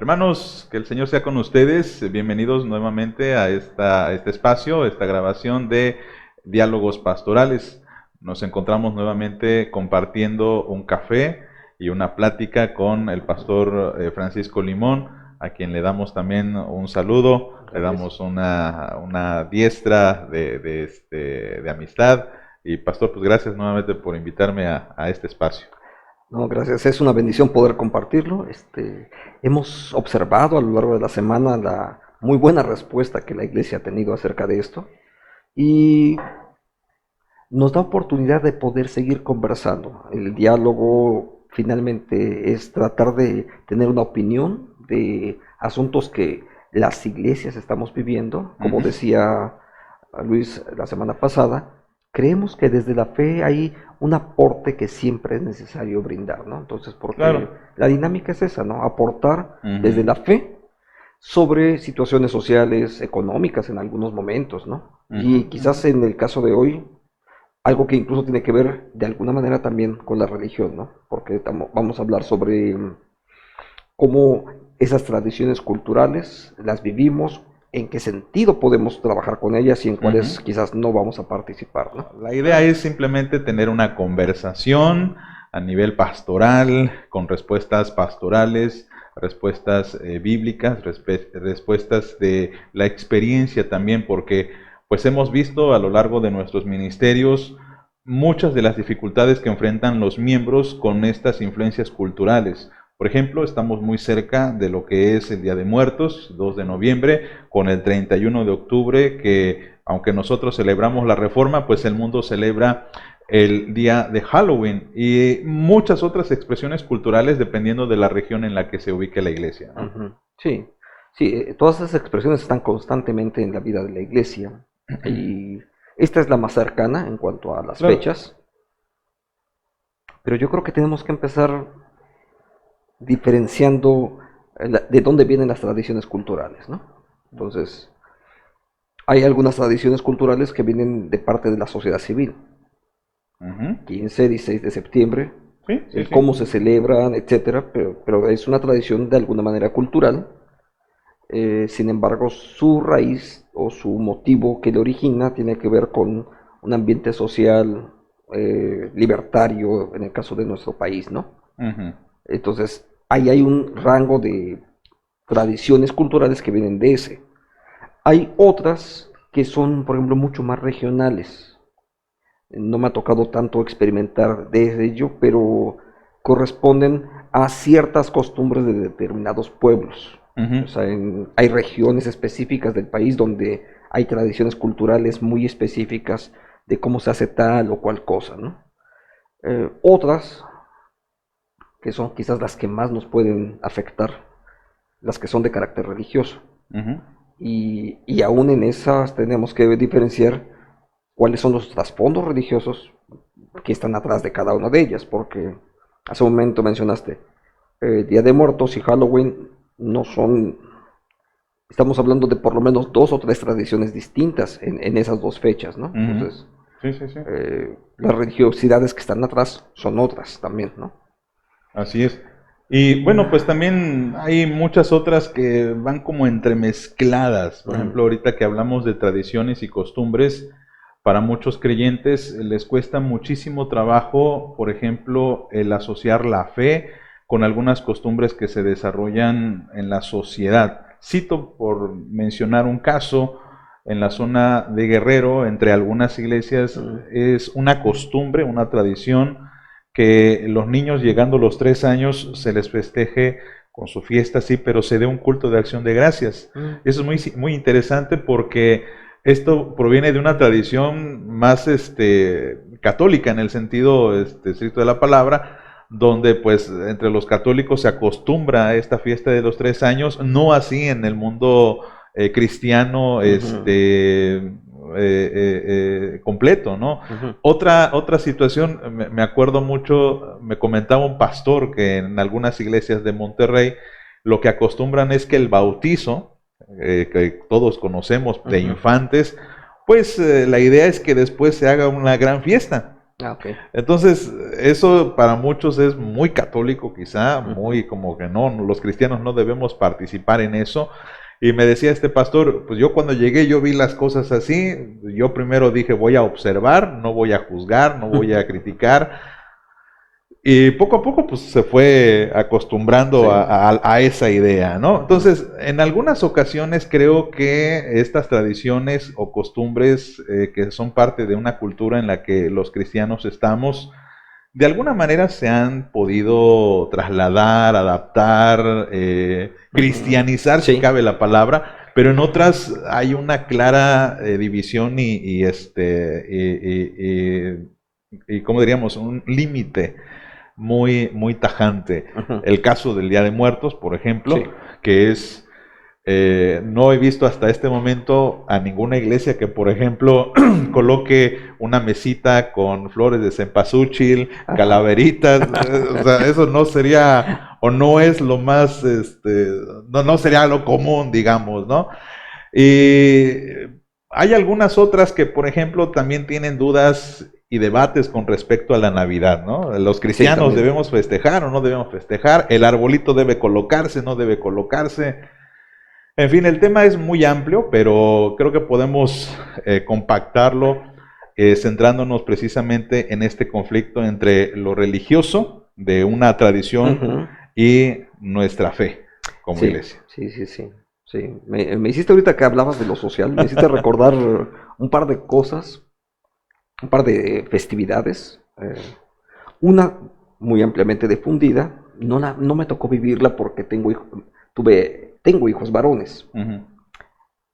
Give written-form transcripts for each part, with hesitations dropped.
Hermanos, que el Señor sea con ustedes. Bienvenidos nuevamente a este espacio, esta grabación de Diálogos Pastorales. Nos encontramos nuevamente compartiendo un café y una plática con el pastor Francisco Limón, a quien le damos también un saludo, le damos una diestra de amistad. Y pastor, pues gracias nuevamente por invitarme a este espacio. No, gracias. Es una bendición poder compartirlo. Hemos observado a lo largo de la semana la muy buena respuesta que la iglesia ha tenido acerca de esto y nos da oportunidad de poder seguir conversando. El diálogo finalmente es tratar de tener una opinión de asuntos que las iglesias estamos viviendo. Como decía Luis la semana pasada, creemos que desde la fe hay un aporte que siempre es necesario brindar, ¿no? Entonces, porque Claro. la dinámica es esa, ¿no? Aportar desde la fe sobre situaciones sociales, económicas en algunos momentos, ¿no? Y quizás en el caso de hoy, algo que incluso tiene que ver de alguna manera también con la religión, ¿no? Porque vamos a hablar sobre cómo esas tradiciones culturales las vivimos, en qué sentido podemos trabajar con ellas y en cuáles quizás no vamos a participar, ¿no? La idea es simplemente tener una conversación a nivel pastoral, con respuestas pastorales, respuestas bíblicas, respuestas de la experiencia también, porque pues hemos visto a lo largo de nuestros ministerios muchas de las dificultades que enfrentan los miembros con estas influencias culturales. Por ejemplo, estamos muy cerca de lo que es el Día de Muertos, 2 de noviembre, con el 31 de octubre, que aunque nosotros celebramos la Reforma, pues el mundo celebra el día de Halloween y muchas otras expresiones culturales dependiendo de la región en la que se ubique la iglesia, ¿no? Sí, sí, todas esas expresiones están constantemente en la vida de la iglesia y esta es la más cercana en cuanto a las fechas, pero yo creo que tenemos que empezar diferenciando de dónde vienen las tradiciones culturales, ¿no? Entonces, hay algunas tradiciones culturales que vienen de parte de la sociedad civil. 15, 16 de septiembre, cómo se celebran, etcétera, pero es una tradición de alguna manera cultural. Sin embargo, su raíz o su motivo que le origina tiene que ver con un ambiente social libertario, en el caso de nuestro país, ¿no? Entonces, ahí hay un rango de tradiciones culturales que vienen de ese. Hay otras que son, por ejemplo, mucho más regionales. No me ha tocado tanto experimentar de ello, pero corresponden a ciertas costumbres de determinados pueblos. O sea, hay regiones específicas del país donde hay tradiciones culturales muy específicas de cómo se hace tal o cual cosa, ¿no? Otras, que son quizás las que más nos pueden afectar, las que son de carácter religioso. Y aún en esas tenemos que diferenciar cuáles son los trasfondos religiosos que están atrás de cada una de ellas, porque hace un momento mencionaste Día de Muertos y Halloween no son, estamos hablando de por lo menos 2 o 3 tradiciones distintas en esas dos fechas, ¿no? Entonces, las religiosidades que están atrás son otras también, ¿no? Así es. Y bueno, pues también hay muchas otras que van como entremezcladas. Por ejemplo, ahorita que hablamos de tradiciones y costumbres, para muchos creyentes les cuesta muchísimo trabajo, por ejemplo, el asociar la fe con algunas costumbres que se desarrollan en la sociedad. Cito por mencionar un caso, en la zona de Guerrero, entre algunas iglesias, es una costumbre, una tradición, que los niños llegando a los 3 años se les festeje con su fiesta, sí, pero se dé un culto de acción de gracias. Eso es muy, muy interesante porque esto proviene de una tradición más católica en el sentido estricto de la palabra, donde pues entre los católicos se acostumbra a esta fiesta de los 3 años, no así en el mundo cristiano completo, ¿no? Otra situación, me acuerdo mucho, me comentaba un pastor que en algunas iglesias de Monterrey lo que acostumbran es que el bautizo, que todos conocemos de infantes, pues la idea es que después se haga una gran fiesta. Okay. Entonces, eso para muchos es muy católico quizá, muy como que no, los cristianos no debemos participar en eso. Y me decía este pastor, pues yo cuando llegué yo vi las cosas así, yo primero dije voy a observar, no voy a juzgar, no voy a criticar. Y poco a poco pues se fue acostumbrando Sí. a esa idea, ¿no? Entonces, en algunas ocasiones creo que estas tradiciones o costumbres que son parte de una cultura en la que los cristianos estamos, de alguna manera se han podido trasladar, adaptar, cristianizar, si Sí. cabe la palabra, pero en otras hay una clara división y, ¿cómo diríamos? Un límite muy, muy tajante. El caso del Día de Muertos, por ejemplo, Sí. que es, no he visto hasta este momento a ninguna iglesia que, por ejemplo, coloque una mesita con flores de cempasúchil, calaveritas, o sea, eso no sería, o no es lo más, no sería lo común, digamos, ¿no? Y hay algunas otras que, por ejemplo, también tienen dudas y debates con respecto a la Navidad, ¿no? Los Sí, cristianos también. debemos festejar o no debemos festejar, el arbolito debe colocarse, no debe colocarse. En fin, el tema es muy amplio, pero creo que podemos compactarlo centrándonos precisamente en este conflicto entre lo religioso de una tradición y nuestra fe como Sí, iglesia. sí, sí, sí. Sí. Me hiciste ahorita que hablabas de lo social, me hiciste recordar un par de cosas, un par de festividades. Una muy ampliamente difundida, no me tocó vivirla porque tengo hijos varones,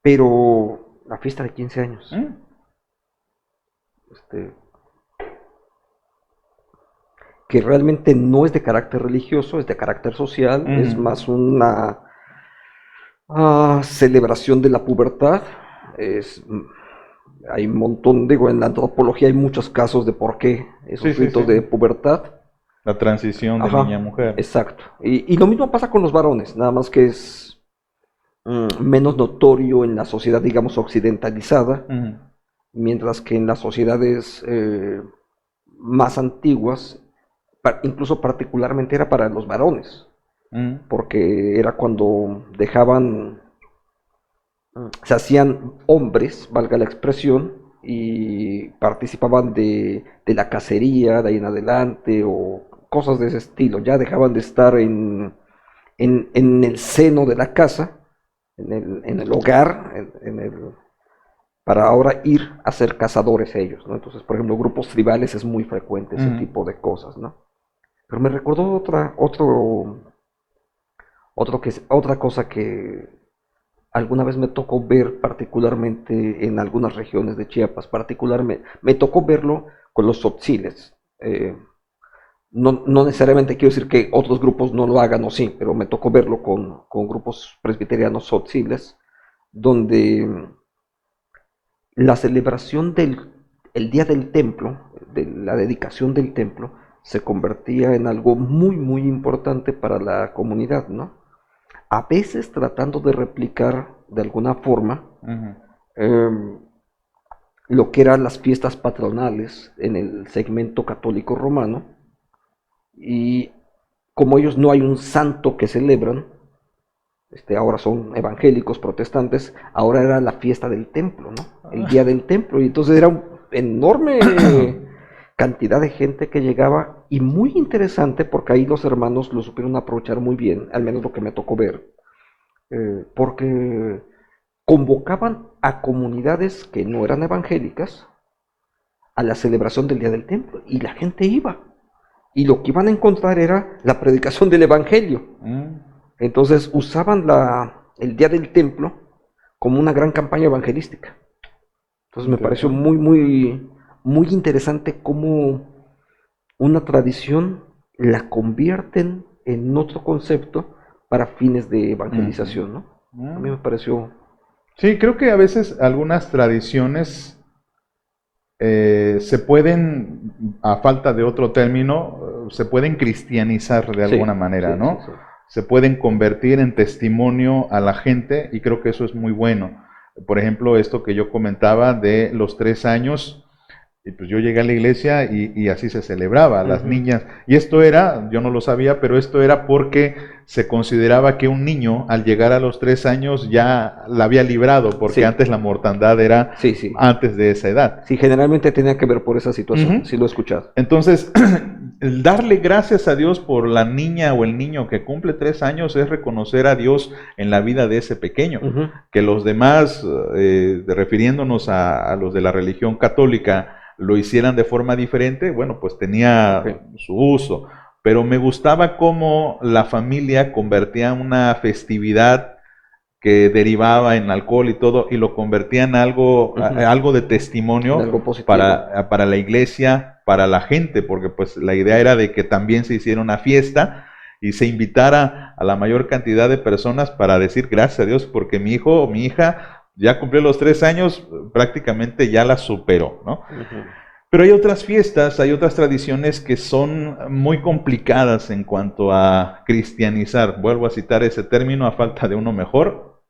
pero la fiesta de 15 años, este, que realmente no es de carácter religioso, es de carácter social, es más una celebración de la pubertad. Hay un montón, digo, en la antropología hay muchos casos de por qué esos ritos de pubertad. La transición de niña a Ajá, mujer. exacto. Y lo mismo pasa con los varones, nada más que es menos notorio en la sociedad, digamos, occidentalizada, mientras que en las sociedades más antiguas, incluso particularmente era para los varones, porque era cuando se hacían hombres, valga la expresión, y participaban de la cacería de ahí en adelante o cosas de ese estilo, ya dejaban de estar en el seno de la casa, en el hogar, para ahora ir a ser cazadores ellos, ¿no? Entonces, por ejemplo, grupos tribales es muy frecuente ese tipo de cosas, ¿no? Pero me recordó otra cosa que alguna vez me tocó ver particularmente en algunas regiones de Chiapas, particularmente me tocó verlo con los tzotziles. No necesariamente quiero decir que otros grupos no lo hagan o sí, pero me tocó verlo con grupos presbiterianos tzotziles, donde la celebración el día del templo, de la dedicación del templo, se convertía en algo muy, muy importante para la comunidad, ¿no? A veces tratando de replicar de alguna forma lo que eran las fiestas patronales en el segmento católico romano, y como ellos no hay un santo que celebran, ahora son evangélicos, protestantes, ahora era la fiesta del templo, ¿no? El día del templo, y entonces era una enorme cantidad de gente que llegaba, y muy interesante porque ahí los hermanos lo supieron aprovechar muy bien, al menos lo que me tocó ver, porque convocaban a comunidades que no eran evangélicas a la celebración del día del templo, y la gente iba, y lo que iban a encontrar era la predicación del evangelio. Entonces usaban el día del templo como una gran campaña evangelística. Entonces me pareció muy, muy, muy interesante cómo una tradición la convierten en otro concepto para fines de evangelización, ¿no? A mí me pareció... Sí, creo que a veces algunas tradiciones se pueden, a falta de otro término, se pueden cristianizar de alguna manera, ¿no? Sí. Se pueden convertir en testimonio a la gente y creo que eso es muy bueno. Por ejemplo, esto que yo comentaba de los 3 años, Y pues yo llegué a la iglesia y así se celebraba, las niñas. Y esto era, yo no lo sabía, pero esto era porque se consideraba que un niño al llegar a los 3 años ya la había librado, porque antes la mortandad era antes de esa edad. Sí, generalmente tenía que ver por esa situación, sí lo he escuchado. Entonces, el darle gracias a Dios por la niña o el niño que cumple 3 años es reconocer a Dios en la vida de ese pequeño. Que los demás, refiriéndonos a los de la religión católica, lo hicieran de forma diferente, bueno, pues tenía su uso. Pero me gustaba cómo la familia convertía una festividad que derivaba en alcohol y todo, y lo convertía en algo, algo de testimonio algo para la iglesia, para la gente, porque pues la idea era de que también se hiciera una fiesta y se invitara a la mayor cantidad de personas para decir gracias a Dios, porque mi hijo o mi hija ya cumplió los 3 años, prácticamente ya la superó, ¿no? Pero hay otras fiestas, hay otras tradiciones que son muy complicadas en cuanto a cristianizar. Vuelvo a citar ese término a falta de uno mejor.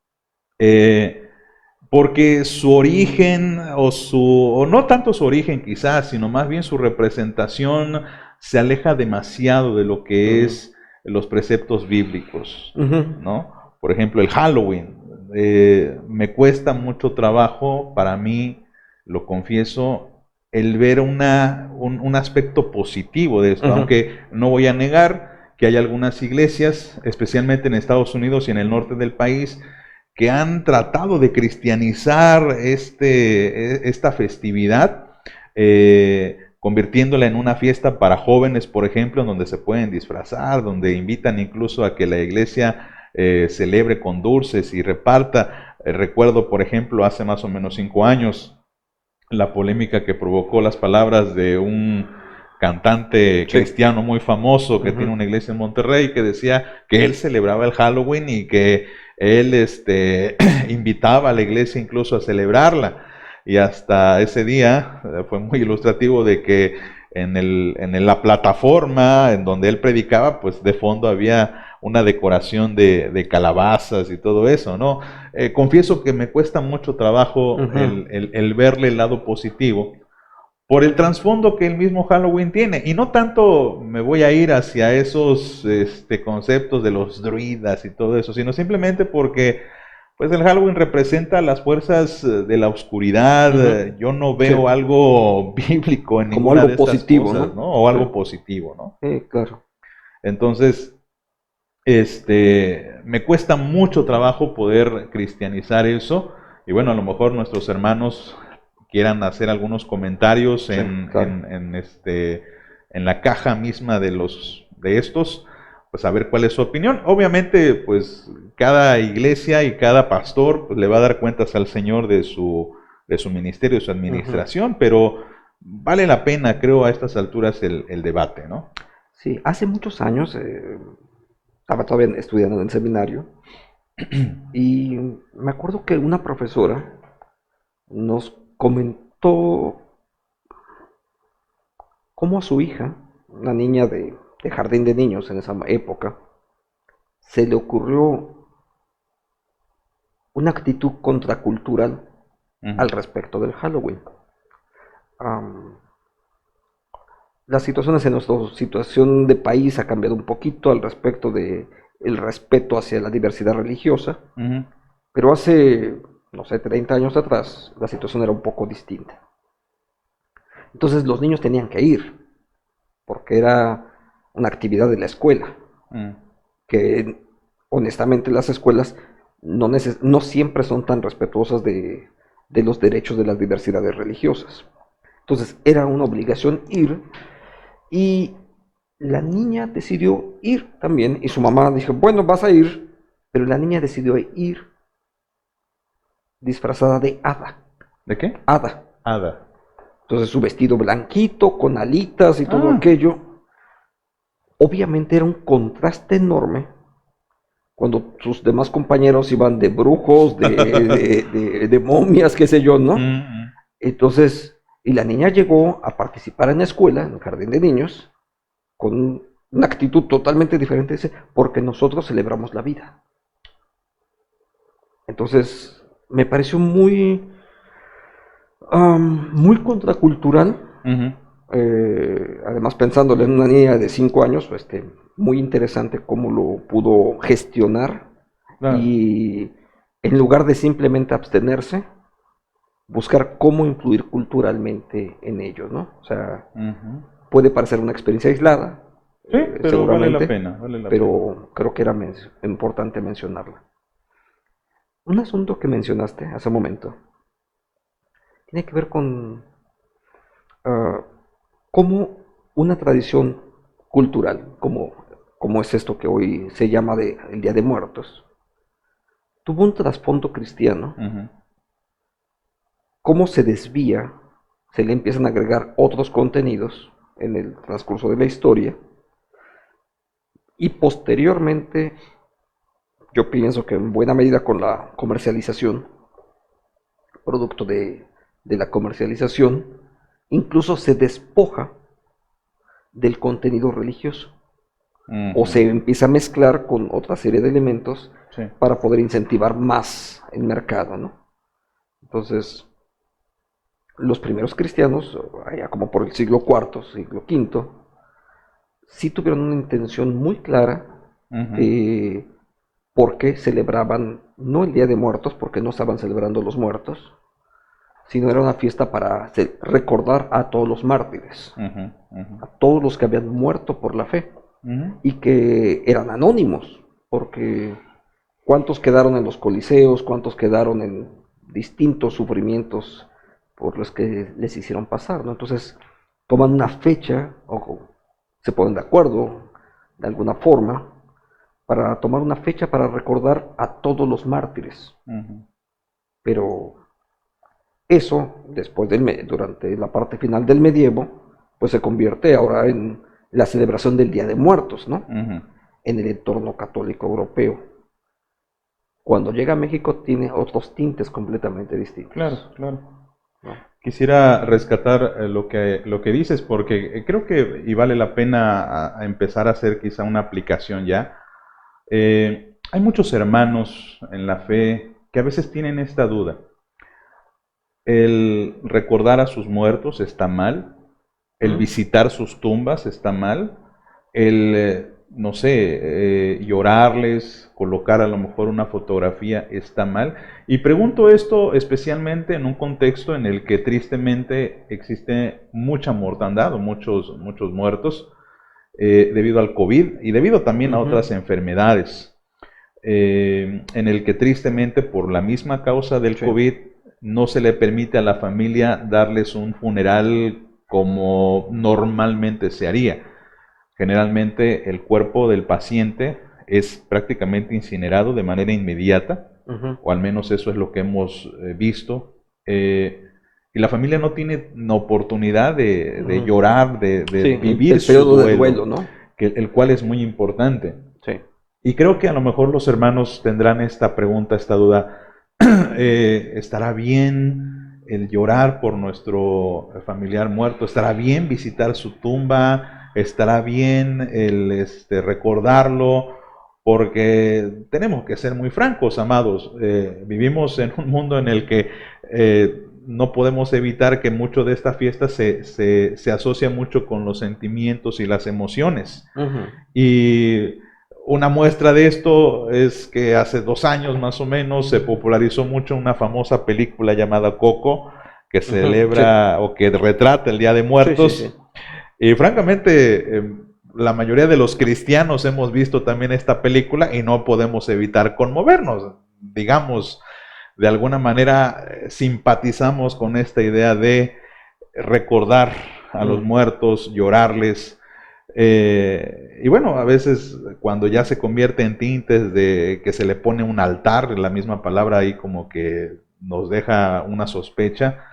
Porque su origen, o no tanto su origen quizás, sino más bien su representación se aleja demasiado de lo que es los preceptos bíblicos, ¿no? Por ejemplo, el Halloween. Me cuesta mucho trabajo, para mí, lo confieso, el ver un aspecto positivo de esto, aunque no voy a negar que hay algunas iglesias, especialmente en Estados Unidos y en el norte del país, que han tratado de cristianizar esta festividad, convirtiéndola en una fiesta para jóvenes, por ejemplo, en donde se pueden disfrazar, donde invitan incluso a que la iglesia celebre con dulces y reparta. Recuerdo, por ejemplo, hace más o menos 5 años, la polémica que provocó las palabras de un cantante cristiano muy famoso que tiene una iglesia en Monterrey, que decía que él celebraba el Halloween y que él invitaba a la iglesia incluso a celebrarla. Y hasta ese día fue muy ilustrativo de que en la plataforma en donde él predicaba, pues de fondo había una decoración de calabazas y todo eso, ¿no? Confieso que me cuesta mucho trabajo el verle el lado positivo por el trasfondo que el mismo Halloween tiene. Y no tanto me voy a ir hacia esos conceptos de los druidas y todo eso, sino simplemente porque pues el Halloween representa las fuerzas de la oscuridad. Yo no veo algo bíblico en ninguna de estas positivo, cosas, ¿no? O algo positivo, ¿no? Claro. Entonces, me cuesta mucho trabajo poder cristianizar eso. Y bueno, a lo mejor nuestros hermanos quieran hacer algunos comentarios en la caja misma de estos, pues a ver cuál es su opinión. Obviamente, pues cada iglesia y cada pastor pues, le va a dar cuentas al Señor de su ministerio, de su administración, pero vale la pena, creo, a estas alturas el debate, ¿no? Sí, hace muchos años estaba todavía estudiando en el seminario y me acuerdo que una profesora nos comentó cómo a su hija, una niña de jardín de niños en esa época, se le ocurrió una actitud contracultural al respecto del Halloween. Las situaciones en nuestra situación de país ha cambiado un poquito al respecto de el respeto hacia la diversidad religiosa, pero hace, no sé, 30 años atrás, la situación era un poco distinta. Entonces los niños tenían que ir, porque era una actividad de la escuela, que honestamente las escuelas no siempre son tan respetuosas de los derechos de las diversidades religiosas. Entonces era una obligación ir, y la niña decidió ir también, y su mamá dijo, bueno, vas a ir, pero la niña decidió ir disfrazada de hada. ¿De qué? Hada. Hada. Entonces su vestido blanquito, con alitas y todo aquello. Obviamente era un contraste enorme cuando sus demás compañeros iban de brujos, de momias, qué sé yo, ¿no? Entonces, y la niña llegó a participar en la escuela, en el jardín de niños, con una actitud totalmente diferente, porque nosotros celebramos la vida. Entonces, me pareció muy Muy contracultural. Además, pensándole en una niña de 5 años, muy interesante cómo lo pudo gestionar. Claro. Y en lugar de simplemente abstenerse, buscar cómo influir culturalmente en ello, ¿no? O sea, puede parecer una experiencia aislada, sí, pero seguramente, vale la pena. Creo que era importante mencionarla. Un asunto que mencionaste hace un momento tiene que ver con cómo una tradición cultural, como es esto que hoy se llama el Día de Muertos, tuvo un trasfondo cristiano. Cómo se desvía, se le empiezan a agregar otros contenidos en el transcurso de la historia, y posteriormente, yo pienso que en buena medida con la comercialización, producto de la comercialización, incluso se despoja del contenido religioso, o se empieza a mezclar con otra serie de elementos para poder incentivar más el mercado, ¿no? Entonces, los primeros cristianos, allá como por el siglo IV, siglo V, sí tuvieron una intención muy clara de por qué celebraban, no el Día de Muertos, porque no estaban celebrando los muertos, sino era una fiesta para recordar a todos los mártires, a todos los que habían muerto por la fe, y que eran anónimos, porque ¿cuántos quedaron en los coliseos? ¿Cuántos quedaron en distintos sufrimientos por los que les hicieron pasar, ¿no? Entonces toman una fecha, o se ponen de acuerdo de alguna forma para tomar una fecha para recordar a todos los mártires. Pero eso, después durante la parte final del medievo, pues se convierte ahora en la celebración del Día de Muertos, ¿no? En el entorno católico europeo. Cuando llega a México tiene otros tintes completamente distintos. Claro. ¿No? Quisiera rescatar lo que dices, porque creo que y vale la pena a empezar a hacer quizá una aplicación ya. Hay muchos hermanos en la fe que a veces tienen esta duda. El recordar a sus muertos está mal, el visitar sus tumbas está mal, el, no sé, llorarles, colocar a lo mejor una fotografía está mal. Y pregunto esto especialmente en un contexto en el que tristemente existe mucha mortandad o muchos muertos debido al COVID y debido también a otras enfermedades. En el que tristemente por la misma causa del COVID no se le permite a la familia darles un funeral como normalmente se haría. Generalmente el cuerpo del paciente es prácticamente incinerado de manera inmediata, o al menos eso es lo que hemos visto, y la familia no tiene la oportunidad de llorar, de vivir su duelo, ¿no? El cual es muy importante. Y creo que a lo mejor los hermanos tendrán esta pregunta, esta duda, ¿estará bien el llorar por nuestro familiar muerto? ¿Estará bien visitar su tumba? ¿Estará bien el recordarlo? Porque tenemos que ser muy francos, amados. Vivimos en un mundo en el que no podemos evitar que mucho de esta fiesta se asocia mucho con los sentimientos y las emociones. Y una muestra de esto es que hace 2 años más o menos se popularizó mucho una famosa película llamada Coco, que celebra o que retrata el Día de Muertos. Y francamente, la mayoría de los cristianos hemos visto también esta película y no podemos evitar conmovernos. Digamos, de alguna manera simpatizamos con esta idea de recordar a los muertos, llorarles. Y bueno, a veces cuando ya se convierte en tintes de que se le pone un altar, la misma palabra ahí como que nos deja una sospecha,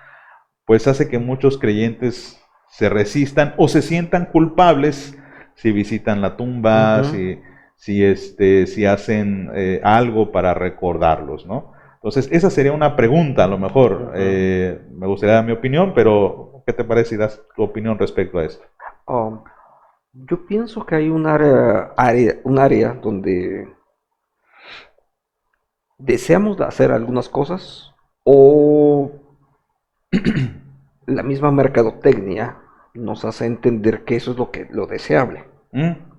pues hace que muchos creyentes se resistan o se sientan culpables si visitan la tumba, si hacen algo para recordarlos, ¿no? Entonces, esa sería una pregunta a lo mejor. Me gustaría dar mi opinión, pero ¿qué te parece si das tu opinión respecto a esto? Yo pienso que hay un área donde deseamos hacer algunas cosas o la misma mercadotecnia nos hace entender que eso es lo deseable.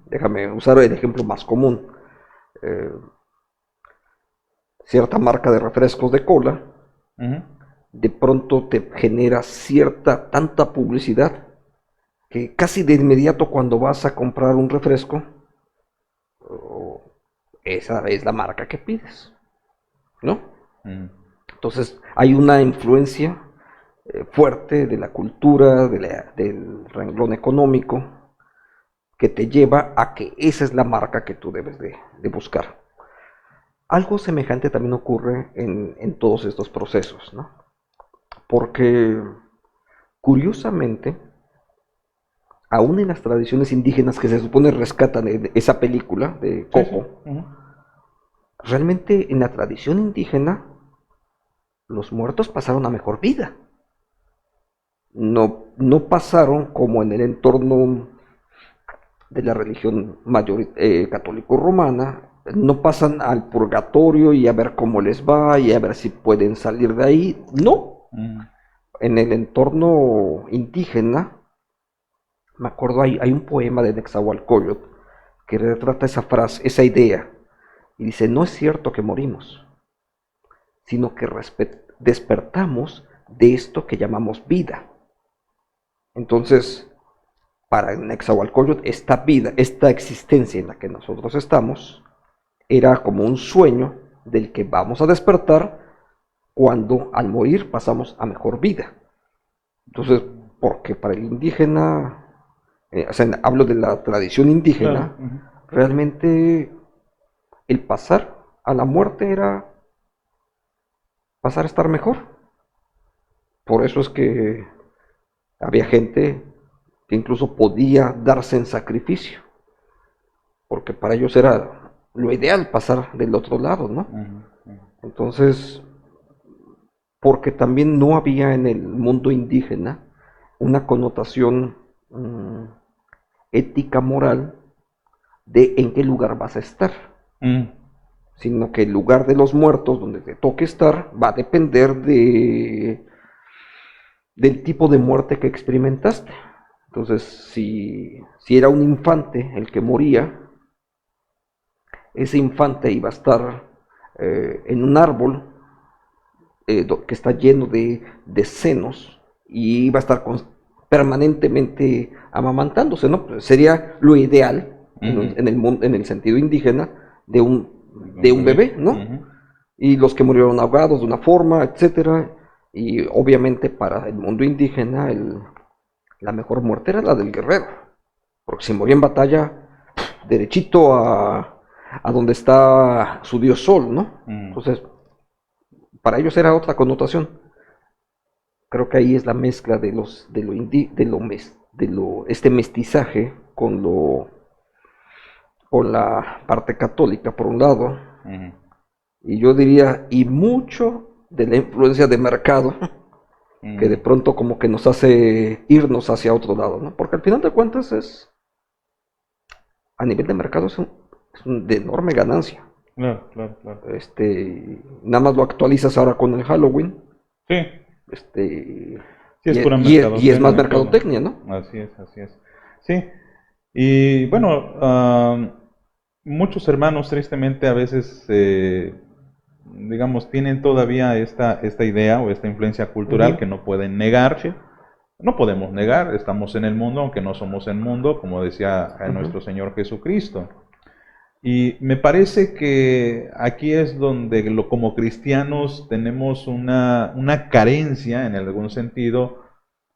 Déjame usar el ejemplo más común. Cierta marca de refrescos de cola, de pronto te genera tanta publicidad, que casi de inmediato cuando vas a comprar un refresco, esa es la marca que pides, ¿no? Entonces hay una influencia fuerte de la cultura, del renglón económico, que te lleva a que esa es la marca que tú debes de buscar. Algo semejante también ocurre en todos estos procesos, ¿no? Porque, curiosamente, aún en las tradiciones indígenas que se supone rescatan de esa película de Coco, realmente en la tradición indígena los muertos pasaron a mejor vida. No pasaron como en el entorno de la religión católico-romana, no pasan al purgatorio y a ver cómo les va y a ver si pueden salir de ahí. No. En el entorno indígena, me acuerdo, hay un poema de Nezahualcóyotl que retrata esa frase, esa idea, y dice: no es cierto que morimos, sino que despertamos de esto que llamamos vida. Entonces, para Nezahualcóyotl, esta vida, esta existencia en la que nosotros estamos, era como un sueño del que vamos a despertar cuando al morir pasamos a mejor vida. Entonces, porque para el indígena, hablo de la tradición indígena, realmente el pasar a la muerte era pasar a estar mejor. Por eso es que había gente que incluso podía darse en sacrificio, porque para ellos era lo ideal pasar del otro lado, ¿no? Entonces, porque también no había en el mundo indígena una connotación ética, moral, de en qué lugar vas a estar, sino que el lugar de los muertos donde te toque estar va a depender del tipo de muerte que experimentaste. Entonces, si era un infante el que moría, ese infante iba a estar en un árbol que está lleno de senos, y iba a estar permanentemente amamantándose, ¿no? Sería lo ideal en el sentido indígena de un bebé, ¿no? Y los que murieron ahogados de una forma, etcétera. Y obviamente para el mundo indígena la mejor muerte era la del guerrero, porque si moría en batalla, derechito a donde está su dios Sol, ¿no? Entonces, para ellos era otra connotación. Creo que ahí es la mezcla de este mestizaje con la parte católica por un lado, y yo diría, y mucho de la influencia de mercado, que de pronto como que nos hace irnos hacia otro lado, ¿no? Porque al final de cuentas a nivel de mercado es de enorme ganancia. Claro. Nada más lo actualizas ahora con el Halloween. Sí. Sí, es pura mercadotecnia. Y es más mercadotecnia, ¿no? Así es. Sí. Y bueno, muchos hermanos tristemente a veces, digamos, tienen todavía esta idea o esta influencia cultural que no pueden negar. Sí. No podemos negar, estamos en el mundo, aunque no somos el mundo, como decía nuestro Señor Jesucristo. Y me parece que aquí es donde como cristianos tenemos una carencia, en algún sentido,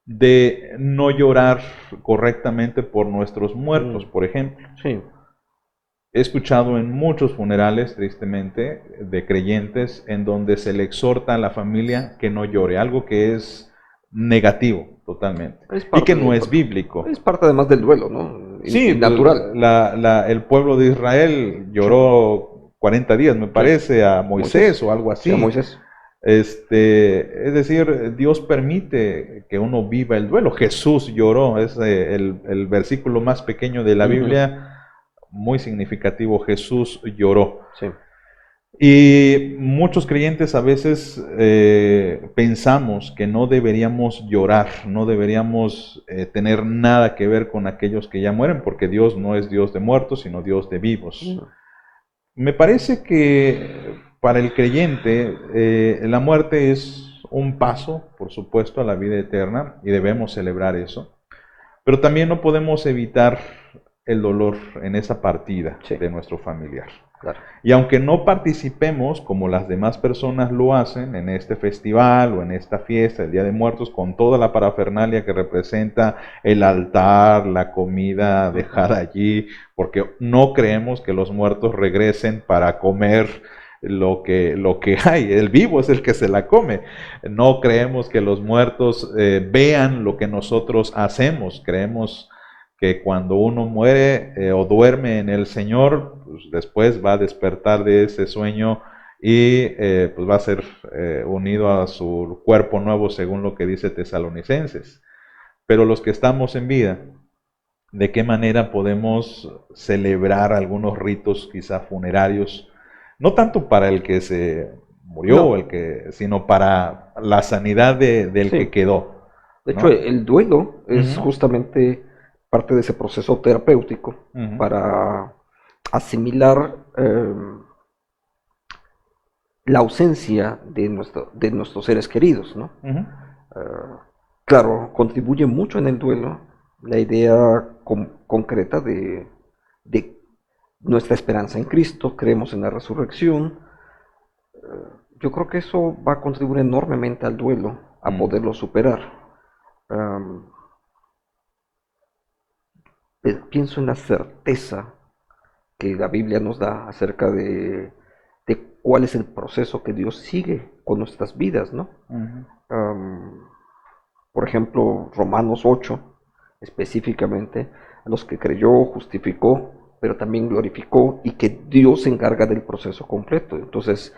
de no llorar correctamente por nuestros muertos, por ejemplo. Sí. He escuchado en muchos funerales, tristemente, de creyentes, en donde se le exhorta a la familia que no llore, algo que es negativo totalmente, y que no es bíblico. Es parte además del duelo, ¿no? Sí, natural. El pueblo de Israel lloró 40 días, me parece, a Moisés o algo así. Sí, a Moisés. Es decir, Dios permite que uno viva el duelo. Jesús lloró, es el versículo más pequeño de la Biblia, muy significativo. Jesús lloró. Sí. Y muchos creyentes a veces pensamos que no deberíamos llorar, no deberíamos tener nada que ver con aquellos que ya mueren, porque Dios no es Dios de muertos, sino Dios de vivos. Me parece que para el creyente la muerte es un paso, por supuesto, a la vida eterna y debemos celebrar eso, pero también no podemos evitar el dolor en esa partida de nuestro familiar. Claro. Y aunque no participemos como las demás personas lo hacen en este festival o en esta fiesta, el Día de Muertos, con toda la parafernalia que representa el altar, la comida dejada allí, porque no creemos que los muertos regresen para comer lo que hay. El vivo es el que se la come. No creemos que los muertos vean lo que nosotros hacemos. Creemos que cuando uno muere o duerme en el Señor, pues después va a despertar de ese sueño y pues va a ser unido a su cuerpo nuevo según lo que dice Tesalonicenses. Pero los que estamos en vida, ¿de qué manera podemos celebrar algunos ritos quizá funerarios? No tanto para el que se murió, sino para la sanidad del que quedó. De hecho, el duelo es justamente parte de ese proceso terapéutico para asimilar la ausencia de nuestros seres queridos, ¿no? Claro, contribuye mucho en el duelo la idea concreta de nuestra esperanza en Cristo, creemos en la resurrección. Yo creo que eso va a contribuir enormemente al duelo, a poderlo superar. Pienso en la certeza que la Biblia nos da acerca de cuál es el proceso que Dios sigue con nuestras vidas, ¿no? Por ejemplo, Romanos 8, específicamente, a los que creyó, justificó, pero también glorificó, y que Dios se encarga del proceso completo. Entonces,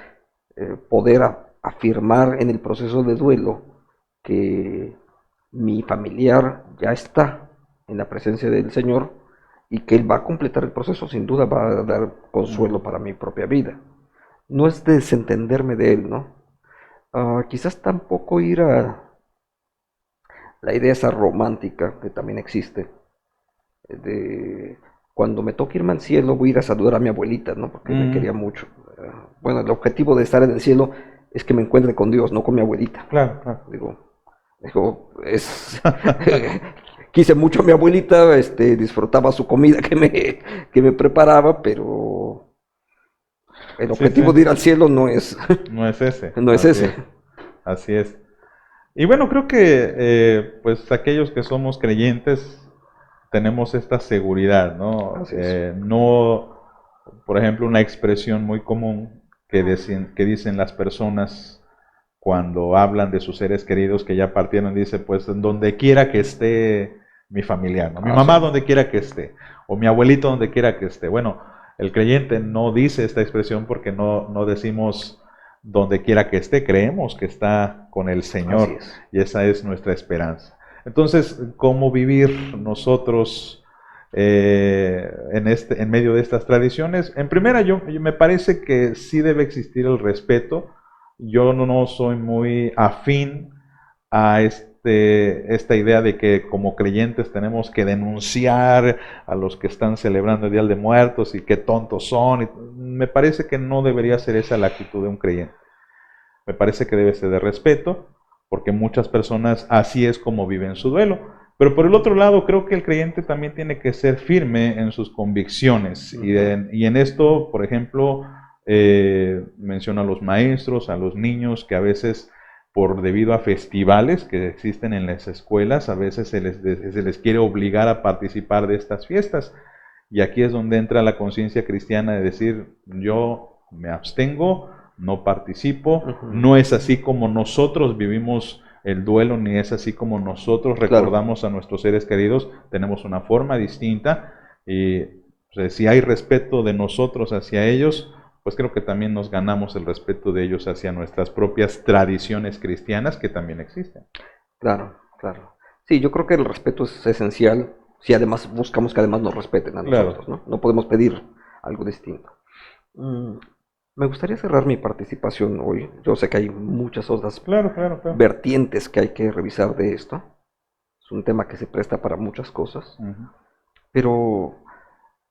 poder afirmar en el proceso de duelo que mi familiar ya está en la presencia del Señor y que Él va a completar el proceso, sin duda va a dar consuelo para mi propia vida. No es desentenderme de Él, ¿no? Quizás tampoco ir a la idea esa romántica que también existe, de cuando me toque irme al cielo voy a ir a saludar a mi abuelita, ¿no? Porque me quería mucho. Bueno, el objetivo de estar en el cielo es que me encuentre con Dios, no con mi abuelita. Claro, claro. Digo, quise mucho a mi abuelita, disfrutaba su comida que me preparaba, pero el objetivo de ir al cielo no es ese. No es ese. Así es. Y bueno, creo que pues aquellos que somos creyentes tenemos esta seguridad, ¿no? No, por ejemplo, una expresión muy común que dicen las personas cuando hablan de sus seres queridos que ya partieron, dice, pues donde quiera que esté mi familiar, ¿no? Mi mamá donde quiera que esté, o mi abuelito donde quiera que esté. Bueno, el creyente no dice esta expresión porque no decimos donde quiera que esté, creemos que está con el Señor y esa es nuestra esperanza. Entonces, ¿cómo vivir nosotros en medio de estas tradiciones? En primera, me parece que sí debe existir el respeto. Yo no soy muy afín a esta idea de que como creyentes tenemos que denunciar a los que están celebrando el Día de Muertos y qué tontos son. Me parece que no debería ser esa la actitud de un creyente. Me parece que debe ser de respeto, porque muchas personas así es como viven su duelo. Pero por el otro lado, creo que el creyente también tiene que ser firme en sus convicciones. Y en esto, por ejemplo, menciono a los maestros, a los niños que a veces, debido a festivales que existen en las escuelas, a veces se les quiere obligar a participar de estas fiestas. Y aquí es donde entra la conciencia cristiana de decir, yo me abstengo, no participo, no es así como nosotros vivimos el duelo, ni es así como nosotros recordamos a nuestros seres queridos, tenemos una forma distinta y pues, si hay respeto de nosotros hacia ellos, pues creo que también nos ganamos el respeto de ellos hacia nuestras propias tradiciones cristianas que también existen. Claro, claro. Sí, yo creo que el respeto es esencial si además buscamos que además nos respeten a nosotros, ¿no? No podemos pedir algo distinto. Me gustaría cerrar mi participación hoy. Yo sé que hay muchas otras Claro, claro, claro. vertientes que hay que revisar de esto. Es un tema que se presta para muchas cosas, pero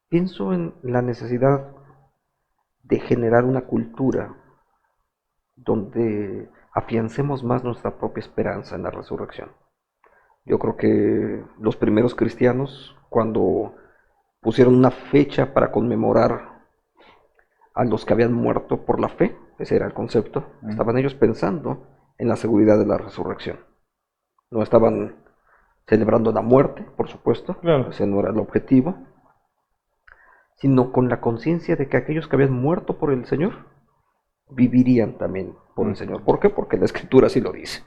pienso en la necesidad de generar una cultura donde afiancemos más nuestra propia esperanza en la resurrección. Yo creo que los primeros cristianos, cuando pusieron una fecha para conmemorar a los que habían muerto por la fe, ese era el concepto, estaban ellos pensando en la seguridad de la resurrección. No estaban celebrando la muerte, por supuesto, Claro. ese no era el objetivo, sino con la conciencia de que aquellos que habían muerto por el Señor vivirían también por el Señor. ¿Por qué? Porque la Escritura así lo dice.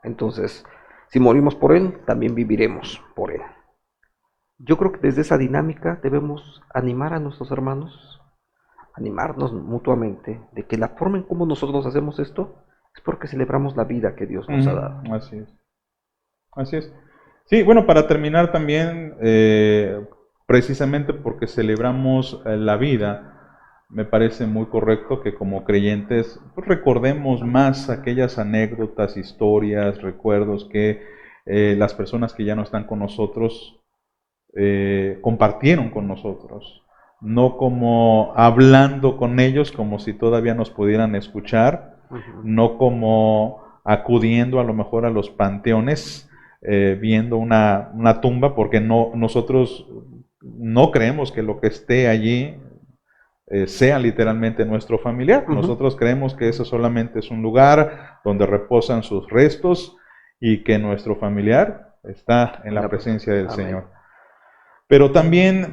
Entonces, si morimos por Él, también viviremos por Él. Yo creo que desde esa dinámica debemos animar a nuestros hermanos, animarnos mutuamente, de que la forma en cómo nosotros hacemos esto es porque celebramos la vida que Dios nos ha dado. Así es. Así es. Sí, bueno, para terminar también, precisamente porque celebramos la vida, me parece muy correcto que como creyentes pues, recordemos más aquellas anécdotas, historias, recuerdos que las personas que ya no están con nosotros compartieron con nosotros, no como hablando con ellos como si todavía nos pudieran escuchar, no como acudiendo a lo mejor a los panteones, viendo una tumba, porque nosotros no creemos que lo que esté allí sea literalmente nuestro familiar. Nosotros creemos que eso solamente es un lugar donde reposan sus restos y que nuestro familiar está en la presencia del Señor. Pero también,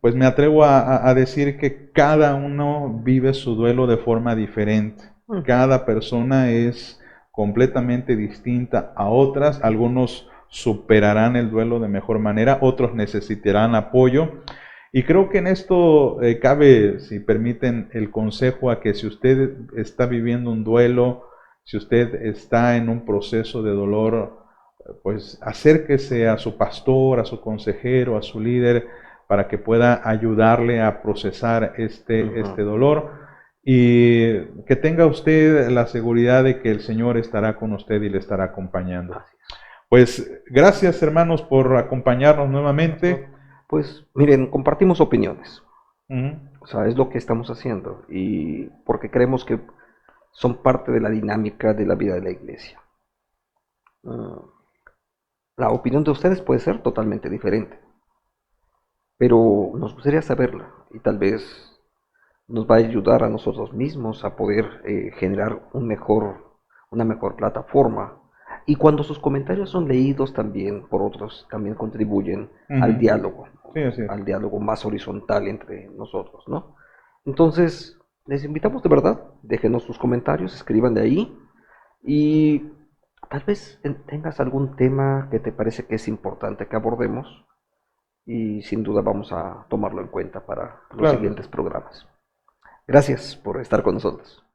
pues me atrevo a decir que cada uno vive su duelo de forma diferente. Cada persona es completamente distinta a otras. Algunos superarán el duelo de mejor manera, otros necesitarán apoyo. Y creo que en esto cabe, si permiten, el consejo a que si usted está viviendo un duelo, si usted está en un proceso de dolor, pues acérquese a su pastor, a su consejero, a su líder, para que pueda ayudarle a procesar este dolor y que tenga usted la seguridad de que el Señor estará con usted y le estará acompañando. Pues gracias, hermanos, por acompañarnos nuevamente. Pues miren, compartimos opiniones. O sea, es lo que estamos haciendo y porque creemos que son parte de la dinámica de la vida de la iglesia. La opinión de ustedes puede ser totalmente diferente, pero nos gustaría saberla y tal vez nos va a ayudar a nosotros mismos a poder generar una mejor plataforma. Y cuando sus comentarios son leídos también por otros, también contribuyen al diálogo, al diálogo más horizontal entre nosotros, ¿no? Entonces, les invitamos de verdad, déjenos sus comentarios, escriban de ahí y tal vez tengas algún tema que te parece que es importante que abordemos y sin duda vamos a tomarlo en cuenta para los siguientes programas. Gracias por estar con nosotros.